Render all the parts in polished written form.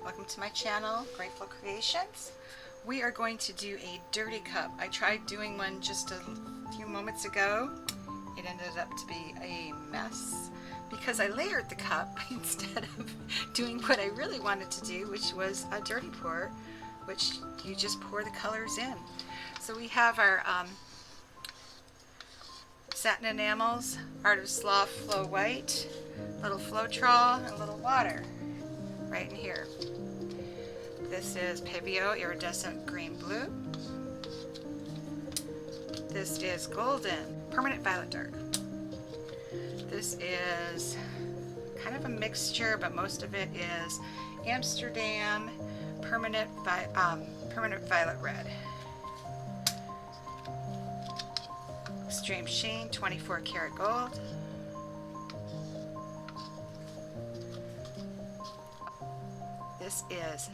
Welcome to my channel, Grateful Creations. We are going to do a dirty cup. I tried doing one just a few moments ago. It ended up to be a mess because I layered the cup instead of doing what I really wanted to do, which was a dirty pour, which you just pour the colors in. So we have our satin enamels, Art of Sloth Flow White, little Floetrol, and a little water right in here. This is Pebeo Iridescent Green Blue. This is Golden Permanent Violet Dark. This is kind of a mixture, but most of it is Amsterdam Permanent Violet Red. Extreme Sheen 24 karat gold. This is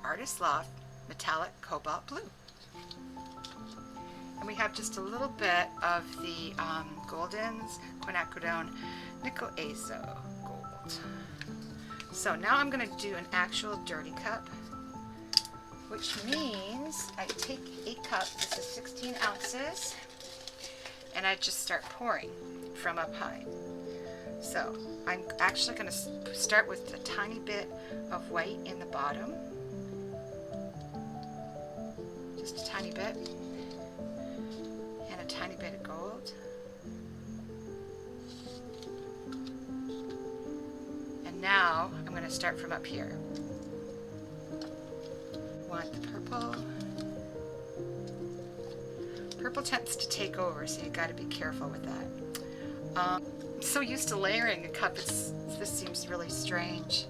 Artist Loft Metallic Cobalt Blue. And we have just a little bit of the Goldens Quinacridone Nickel Azo Gold. So now I'm going to do an actual dirty cup, which means I take a cup, this is 16 ounces, and I just start pouring from up high. So I'm actually going to start with a tiny bit of white in the bottom, just a tiny bit, and a tiny bit of gold, and now I'm going to start from up here. Want the purple. Purple tends to take over, so you got to be careful with that. I'm so used to layering a cup, this seems really strange.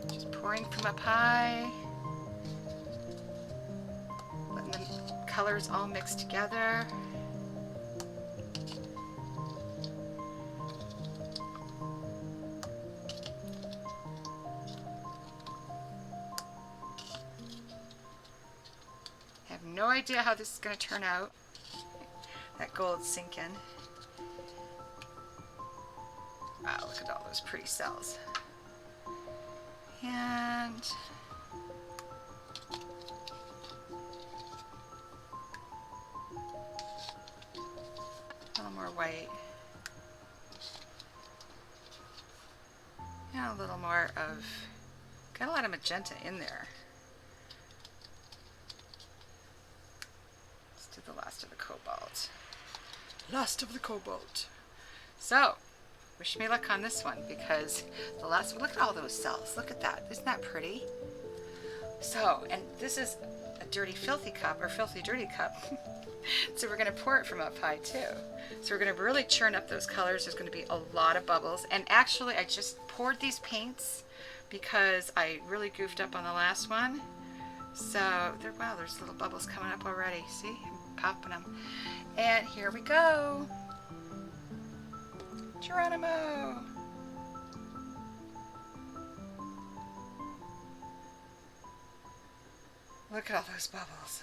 Just pouring from up high, letting the colors all mix together. No idea how this is going to turn out. That gold's sinking. Wow, look at all those pretty cells. And a little more white. And a little more of, got a lot of magenta in there. To the last of the cobalt. Last of the cobalt. So, wish me luck on this one because the last one, look at all those cells. Look at that. Isn't that pretty? So, and this is a dirty filthy cup, or filthy dirty cup. So we're going to pour it from up high too. So we're going to really churn up those colors. There's going to be a lot of bubbles. And actually I just poured these paints because I really goofed up on the last one. So, wow, there's little bubbles coming up already. See? Popping them. And here we go. Geronimo. Look at all those bubbles.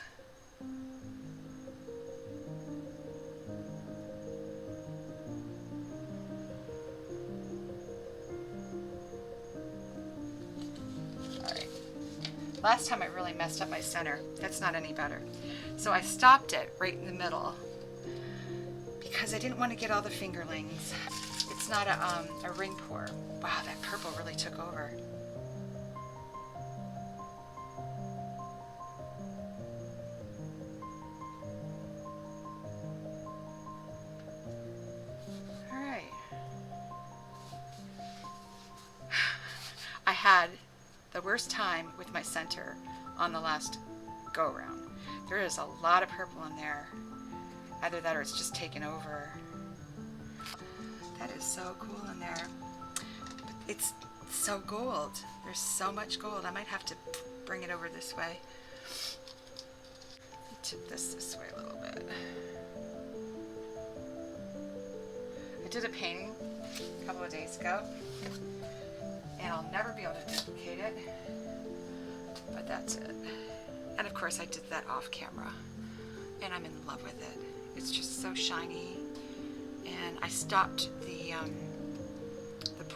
Last time I really messed up my center. That's not any better. So I stopped it right in the middle because I didn't want to get all the fingerlings. It's not a ring pour. Wow, that purple really took over. All right. I had the worst time with my center on the last go around. There is a lot of purple in there. Either that or it's just taken over. That is so cool in there. But it's so gold. There's so much gold. I might have to bring it over this way. Tip this way a little bit. I did a painting a couple of days ago, and I'll never be able to duplicate it, but that's it. And of course I did that off camera, and I'm in love with it. It's just so shiny, and I stopped the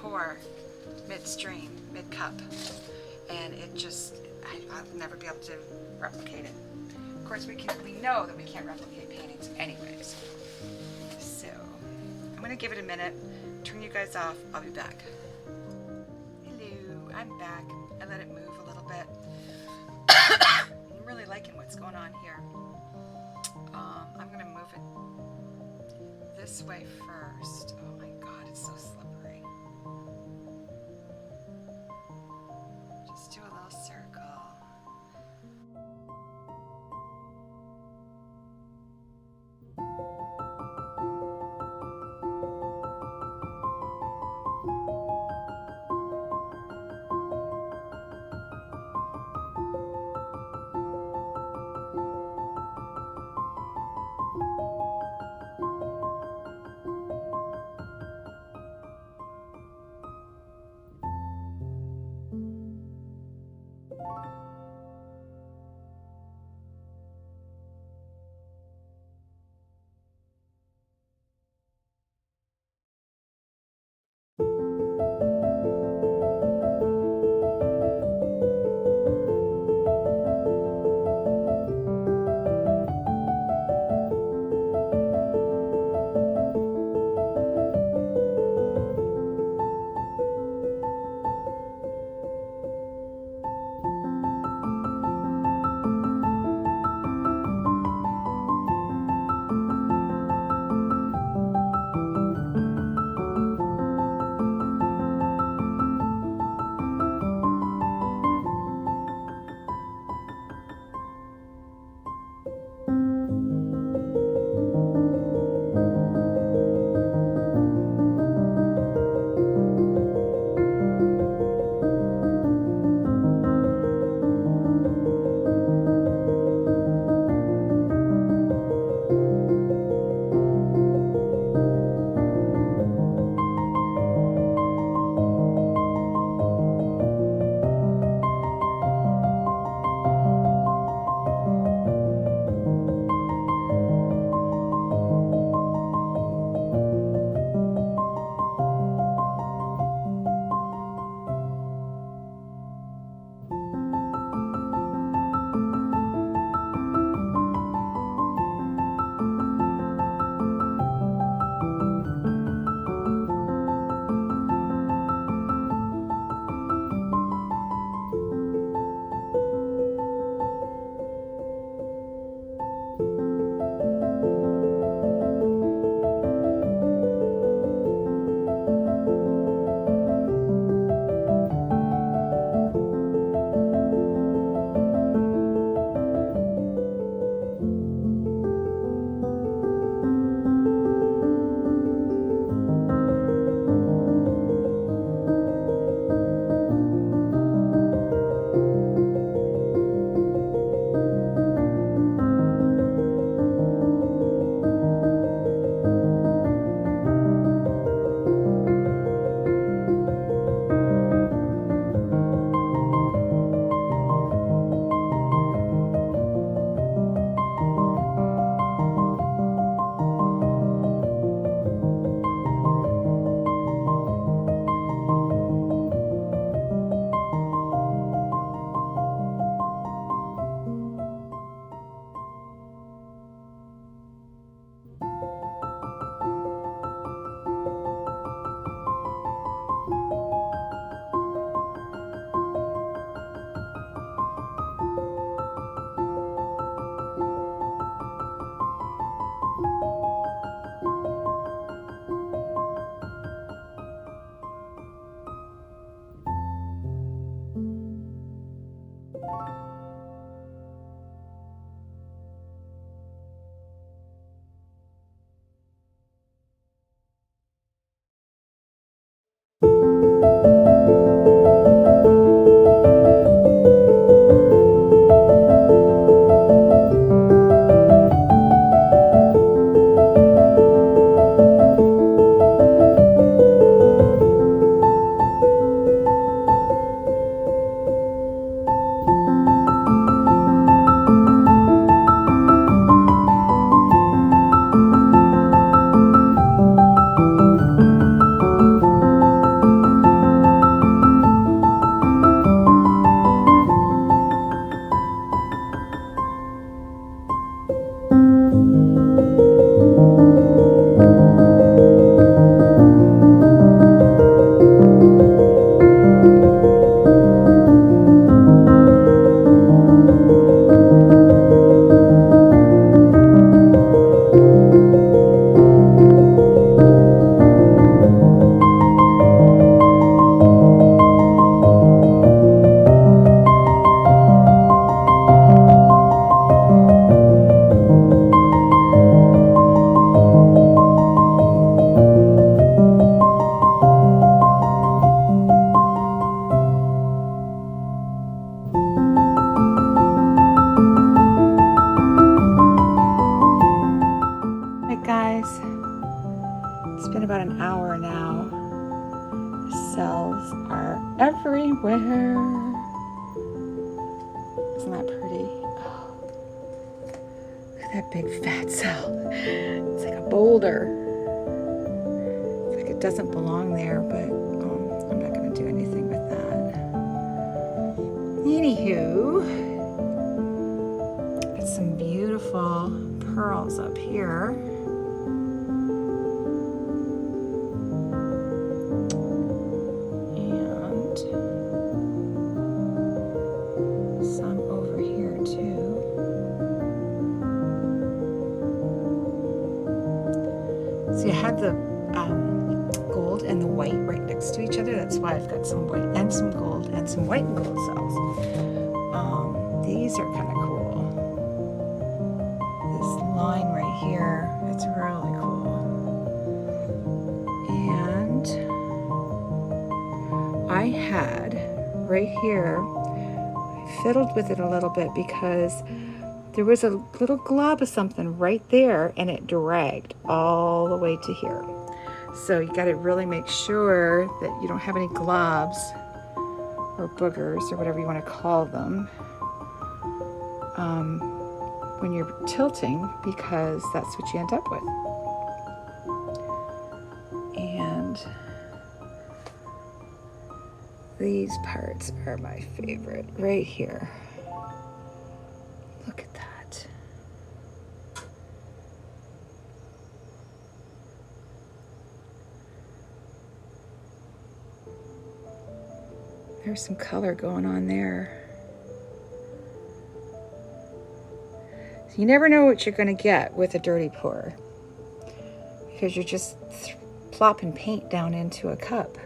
pour midstream, mid-cup, and it just, I'll never be able to replicate it. Of course, we know that we can't replicate paintings anyways. So, I'm going to give it a minute, turn you guys off, I'll be back. Hello, I'm back. I let it move a little bit. I'm really liking what's going on here. I'm going to move it this way first. Oh my god, it's so slippery. Just do a little circle. hour now. The cells are everywhere. Isn't that pretty? Oh, look at that big fat cell. It's like a boulder. It's like it doesn't belong there, but I'm not going to do anything with that. Anywho, got some beautiful pearls up here. And some over here too. So you had the gold and the white right next to each other. That's why I've got some white and some gold and some white and gold cells. These are kind of cool. This line right here, it's really cool. And I had right here, I fiddled with it a little bit because there was a little glob of something right there and it dragged all the way to here. So you got to really make sure that you don't have any globs or boogers or whatever you want to call them when you're tilting, because that's what you end up with. And these parts are my favorite right here. Look at that. There's some color going on there. So you never know what you're going to get with a dirty pour, because you're just plopping paint down into a cup.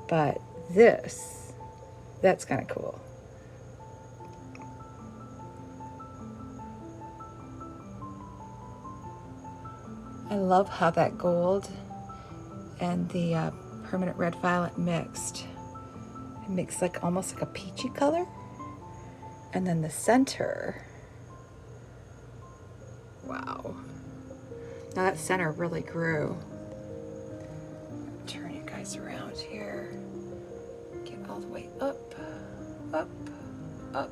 But that's kind of cool. I love how that gold and the permanent red violet mixed. It makes like almost like a peachy color. And then the center, wow. Now that center really grew. Turn you guys around here. Get all the way up, up, up.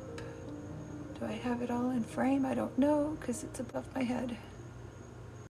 Do I have it all in frame? I don't know, because it's above my head.